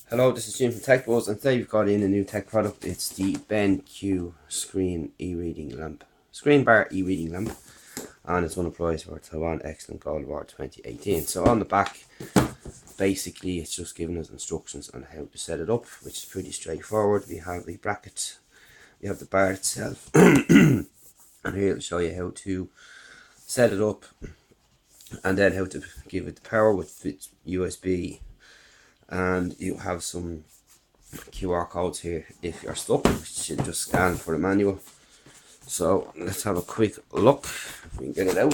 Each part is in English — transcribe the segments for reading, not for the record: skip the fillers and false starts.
Hello, this is Jim from TechBuzz, and today we've got in a new tech product. It's the BenQ Screen e-reading lamp, Screenbar e-reading lamp, and it's won a prize for Taiwan Excellent Gold Award 2018. So on the back, basically it's just giving us instructions on how to set it up, which is pretty straightforward. We have the bracket, we have the bar itself, and here it'll show you how to set it up, and then how to give it the power with its USB. And you have some QR codes here if you're stuck, which you just scan for the manual. So let's have a quick look if we can get it out.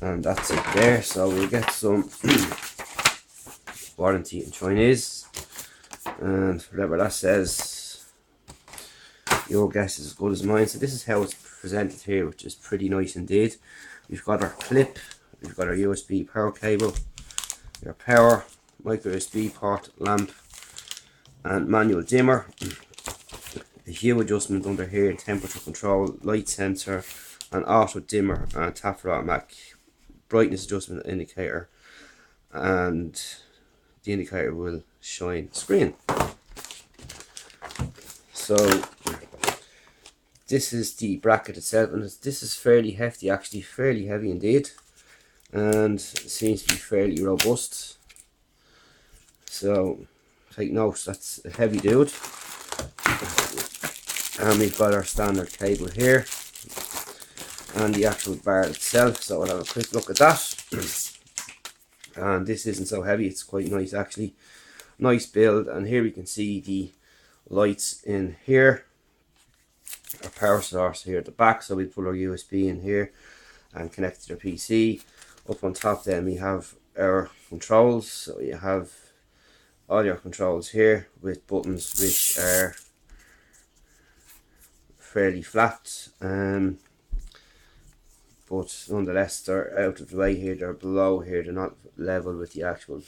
And that's it there. So we'll get some warranty in Chinese, and whatever that says, your guess is as good as mine. So this is how it's presented here, which is pretty nice indeed. We've got our clip, we've got our USB power cable, your power, micro USB port, lamp, and manual dimmer. A hue adjustment under here, temperature control, light sensor, and auto dimmer, and tap for automatic brightness adjustment indicator, and the indicator will shine screen. So this is the bracket itself, and this is fairly hefty, actually fairly heavy indeed, and it seems to be fairly robust. So take note, that's a heavy dude. And we've got our standard cable here, and the actual bar itself. So we'll have a quick look at that. And this isn't so heavy, it's quite nice actually. Nice build, and here we can see the lights in here. Our power source here at the back, so we put our USB in here and connect to the PC. Up on top then we have our controls, so you have all your controls here with buttons which are fairly flat, but nonetheless they're out of the way here, they're below here, they're not level with the actual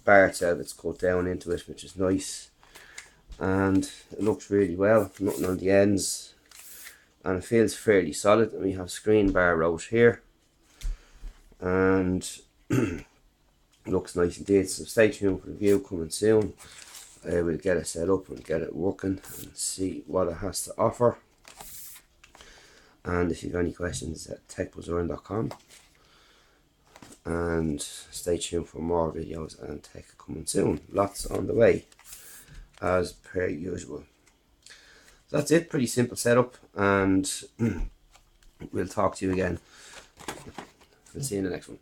bar itself. It's cut down into it, which is nice, and it looks really well, nothing on the ends, and it feels fairly solid. And we have screen bar wrote here, and looks nice indeed. So stay tuned for the review coming soon. We'll get it set up and get it working and see what it has to offer. And if you have any questions, at techbuzzlearn.com, and stay tuned for more videos and tech coming soon. Lots on the way, as per usual. So that's it, pretty simple setup, and we'll talk to you again. We'll see you in the next one.